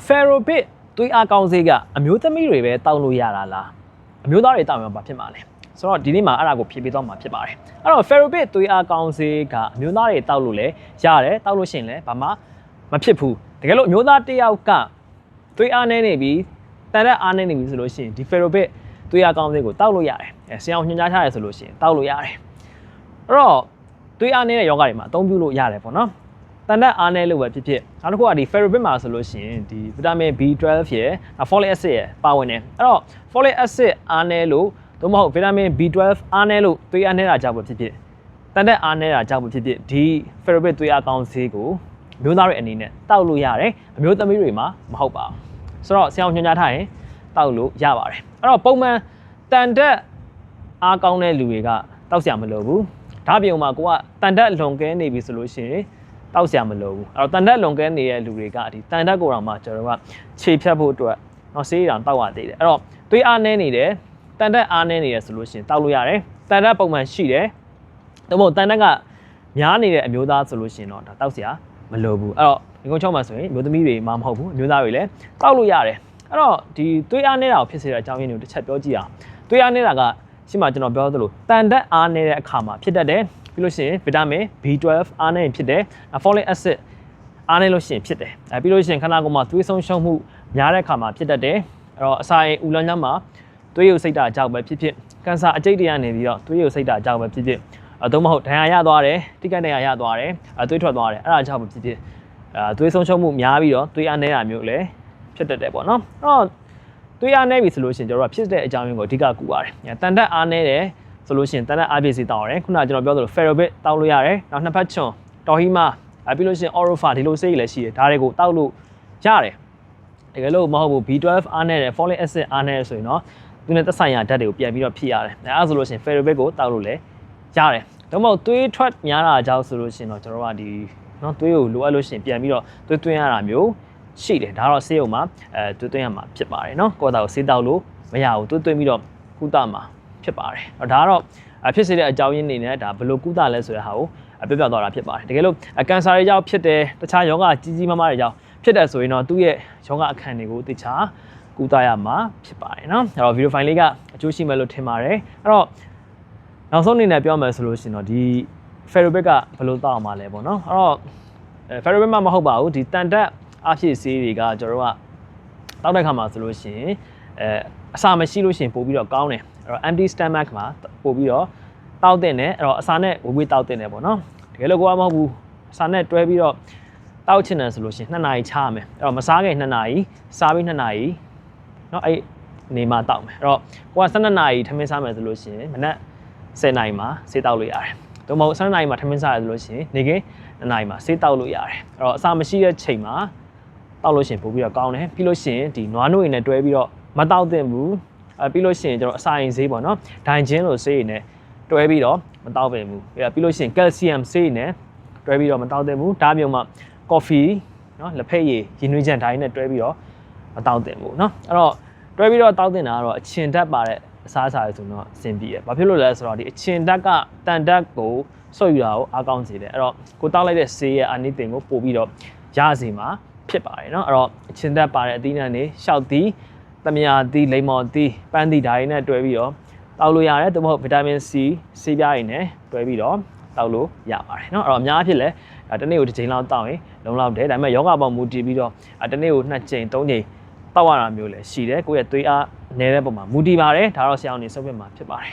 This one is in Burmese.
Ferrobit သွေးအားကောင်းစေးကအမျိုးသမီးတွေပဲတောက်လို့ရတာလားအမျိုးသားတွေတောက်ရင်ဘာဖြစ်မှာလဲဆိုတော့ဒီနေ့မှာအဲ့ဒါကိုဖြေပေးသွားမှာဖြစ်ပါတယ်အဲ့တော့ Ferrobit သွေးအားကောင်းစေးကအမျိုးသားတွေတောက်လို့လည်းရတယ်တောက်လို့ရှိရင်လည်းဘာမှမဖြစ်ဘူးတကယ်လို့အမျိုးသားတစ်ယောက်ကသွေးအားနည်းနေပြီတန်တဲ့အားနည်းနေပြီဆိုလို့ရှိရင်ဒီ Ferrobit သွေးအားကောင်းစေးကိုတောက်လို့ရတယ်ဆရာအောင်ညွှန်ကြားထားရဆိုလို့ရှိရင်တောက်လို့ရတယ်အဲ့တော့သွေးအားနည်းတဲ့ယောဂတွေမှာအသုံးပြုလို့ရတယ်ပေါ့နော်တန်တဲ့အားနည်းလို့ပဲဖြစ်ဖြစ်နောက်တစ်ခုကဒီ Ferrobit မှာဆိုလို့ရှိရင်ဒီဗီတာမင် B12 ရယ် Folic acid ရယ်ပါဝင်တယ်အဲ့တော့ Folic acid အားနည်းလို့သို့မဟုတ်ဗီတာမင် B12 အားနည်းလို့သွေးအားနည်းတာကြောင့်ပဲဖြစ်ဖြစ်တန်တဲ့အားနည်းတာကြောင့်ပဲဖြစ်ဖြစ်ဒီ Ferrobit သွေးအားကောင်းစေးကိုအမျိုးသားတွေအနေနဲ့တောက်လို့ရတယ်အမျိုးသမီးတွေမှာမဟုတ်ပါဘူးဆိုတော့ဆရာအောင်ညွှန်ကြားထားရင်တောက်လို့ရပါတယ်အဲ့တော့ပုံမှန်တန်တဲ့အားကောင်းတဲ့လူတွေကတောက်စရာမလိုဘူးဒါပြုံမှာကိုကတန်တဲ့လွန်ကဲနေပြီဆိုလို့ရှိရင်တောက်စရာမလိုဘူးအဲ့တော့တန်တက်လွန်ကဲနေတဲ့လူတွေကဒီတန်တက်ကိုတော့မှကျွန်တော်တို့ကခြေဖြတ်ဖို့အတွက်တော့ဆေးတောင်တောက်ရသေးတယ်အဲ့တော့သွေးအားနည်းနေတယ်တန်တက်အားနည်းနေတယ်ဆိုလို့ရှိရင်တောက်လို့ရတယ်တန်တက်ပုံမှန်ရှိတယ်သို့မဟုတ်တန်တက်ကများနေတဲ့အမျိုးသားဆိုလို့ရှိရင်တော့ဒါတောက်စရာမလိုဘူးအဲ့တော့ဒီကုန်းချောင်းမှာဆိုရင်မျိုးသမီးတွေမှမဟုတ်ဘူးအမျိုးသားတွေလည်းတောက်လို့ရတယ်အဲ့တော့ဒီသွေးအားနည်းတာကိုဖြစ်စေတဲ့အကြောင်းရင်းတွေကိုတစ်ချက်ပြောကြည့်အောင်သွေးအားနည်းတာကရှင်းမှာကျွန်တော်ပြောသလိုတန်တက်အားနည်းတဲ့အခါမှာဖြစ်တတ်တယ်ပြီးလို့ရှိရင်ဗီတာမင် B12 အားနည်းဖြစ်တယ် Folic acid အားနည်းလို့ရှိရင်ဖြစ်တယ်ပြီးလို့ရှိရင်ခန္ဓာကိုယ်မှာသွေးဆုံးရှုံးမှုများတဲ့အခါမှာဖြစ်တတ်တယ်အဲ့တော့အစာအိမ်ဥလမ်းကြောင်းမှာသွေးရုပ်စိတ်ဓာတ်ကြောင့်ပဲဖြစ်ဖြစ်ကင်ဆာအကျိတ်တွေကနေပြီးတော့သွေးရုပ်စိတ်ဓာတ်ကြောင့်ပဲဖြစ်ဖြစ်သို့မဟုတ်ဒဏ်ရာရသွားတယ်တိကျဒဏ်ရာရသွားတယ်သွေးထွက်သွားတယ်အဲ့ဒါကြောင့်ပဲဖြစ်ဖြစ်သွေးဆုံးရှုံးမှုများပြီးတော့သွေးအားနည်းတာမျိုးလည်းဖြစ်တတ်တယ်ပေါ့နော်အဲ့တော့သွေးအားနည်းပြီဆိုလို့ရှိရင်ကျွန်တော်တို့ဖြစ်တဲ့အကြောင်းရင်းကိုအဓိကကူပါတယ်တန်တက်အားနည်းတယ်ဆိုလို့ရှိရင်တန်တဲ့အားပြည့်စီတောက်ရတယ်ခုနကကျွန်တော်ပြောသလို Ferrobit တောက်လို့ရတယ်နောက်နှစ်ဖက်ချွန်တော်ဟီမာပြီးလို့ရှိရင် Orofa ဒီလိုဆေးကြီးလည်းရှိတယ်ဒါတွေကိုတောက်လို့ရတယ်တကယ်လို့မဟုတ်ဘူး B12 အားနဲ့တယ် Folic acid အားနဲ့တယ်ဆိုရင်တော့သူနဲ့သက်ဆိုင်ရာဓာတ်တွေကိုပြန်ပြီးတော့ဖြည့်ရတယ်အဲဒါဆိုလို့ရှိရင် Ferrobit ကိုတောက်လို့လည်းရတယ်ဒါမှမဟုတ်သွေးထွက်များတာကြောင့်ဆိုလို့ရှိရင်တော့ကျွန်တော်တို့ကဒီနော်သွေးကိုလိုအပ်လို့ရှိရင်ပြန်ပြီးတော့သွေးသွင်းရတာမျိုးရှိတယ်ဒါတော့ဆေးရုံမှာသွေးသွင်းရမှာဖြစ်ပါတယ်နော်ကိုယ့်တာကိုဆေးတောက်လို့မရဘူးသွေးသွင်းပြီးတော့ကုသမှာဖြစ်ပါတယ်ဒါကတော့ဖြစ်စေတဲ့အကြောင်းရင်းအနေနဲ့ဒါဘယ်လိုကုသလဲဆိုတဲ့ဟာကိုပြောပြသွားတာဖြစ်ပါတယ်တကယ်လို့ကင်ဆာတွေကြောင့်ဖြစ်တယ်တခြားယောဂကြီးကြီးမားမားတွေကြောင့်ဖြစ်တယ်ဆိုရင်တော့သူ့ရဲ့ယောဂအခန်းတွေကိုတခြားကုသရမှာဖြစ်ပါတယ်နော်အဲ့တော့ဗီဒီယိုဖိုင်လေးကအကျိုးရှိမယ်လို့ထင်ပါတယ်အဲ့တော့နောက်ဆုံးအနေနဲ့ပြောမယ်ဆိုလို့ရှိရင်တော့ဒီ Ferrobit ကဘယ်လိုတောက်အောင်မလဲပေါ့နော်အဲ့တော့Ferrobit မှမဟုတ်ပါဘူးဒီတန်တက်အဖြစ်ဆေးတွေကကျွန်တော်တို့ကတောက်တဲ့ခါမှာဆိုလို့ရှိရင်အစာမရှိလို့ရှိရင်ပို့ပြီးတော့ကောင်းတယ်အဲ့တော့ empty stomach မှာပို့ပြီးတော့တောက်တဲ့နဲ့အဲ့တော့အစာနဲ့ဝေးတောက်တဲ့နဲ့ပေါ့နော်တကယ်လို့ကိုကမဟုတ်ဘူးအစာနဲ့တွဲပြီးတော့တောက်ချင်တယ်ဆိုလို့ရှိရင်2နာရီချရမယ်အဲ့တော့မစားခင်2နာရီစားပြီး2နာရီเนาะအဲ့နေမှာတောက်မယ်အဲ့တော့ကိုက12နာရီထမင်းစားမယ်ဆိုလို့ရှိရင်မနက်10နာရီမှာဆေးတောက်လို့ရတယ်သို့မဟုတ်12နာရီမှာထမင်းစားရဆိုလို့ရှိရင်နေ့က2နာရီမှာဆေးတောက်လို့ရတယ်အဲ့တော့အစာမရှိတဲ့ချိန်မှာတောက်လို့ရှိရင်ပို့ပြီးတော့ကောင်းတယ်ပြီးလို့ရှိရင်ဒီနွားနို့ရည်နဲ့တွဲပြီးတော့မတောက်သင့်ဘူးပြီးလို့ရှိရင်ကျွန်တော်အစာရင်ဆေးပေါ့နော်ဒိုင်ဂျင်းလိုဆေးရည်နဲ့တွဲပြီးတော့မတောက်ပင်ဘူးပြီးလို့ရှိရင်ကယ်လ်ဆီယမ်ဆေးရည်နဲ့တွဲပြီးတော့မတောက်သင့်ဘူးဒါမျိုးမှကော်ဖီနော်လက်ဖက်ရည်ရည်နွေးချန်ဒိုင်နဲ့တွဲပြီးတော့မတောက်သင့်ဘူးနော်အဲ့တော့တွဲပြီးတော့တောက်သင့်တာကတော့အချင်ဓာတ်ပါတဲ့အစားအစာတွေဆိုတော့အဆင်ပြေတယ်ဘာဖြစ်လို့လဲဆိုတော့ဒီအချင်ဓာတ်ကတန်ဓာတ်ကိုဆုပ်ယူတာကိုအားကောင်းစေတယ်အဲ့တော့ကိုတောက်လိုက်တဲ့ဆေးရဲ့အာနိသင်ကိုပို့ပြီးတော့ရစေမှာဖြစ်ပါတယ်เนาะအဲ့တော့အချင်းသက်ပါတဲ့အသီးနှံတွေရှောက်သီးသမယာသီးလိမ္မော်သီးပန်းသီးဓာတ်တွေနဲ့တွဲပြီးတော့တောက်လို့ရတယ်သို့မဟုတ်ဗီတာမင် C ဆေးပြားတွေနဲ့တွဲပြီးတော့တောက်လို့ရပါတယ်เนาะအဲ့တော့အများကြီးဖြစ်လဲတစ်နေ့ကိုတစ်ချိန်လောက်တောက်ရင်လုံလောက်တယ်ဒါပေမဲ့ယောဂပေါင်းမူတည်ပြီးတော့တစ်နေ့ကို2ချိန်3ချိန်တောက်ရတာမျိုးလည်းရှိတယ်ကိုယ့်ရဲ့သွေးအားနည်းတဲ့ပုံမှာမူတည်ပါတယ်ဒါတော့ဆရာအောင်နေဆုံးဖြတ်မှာဖြစ်ပါတယ်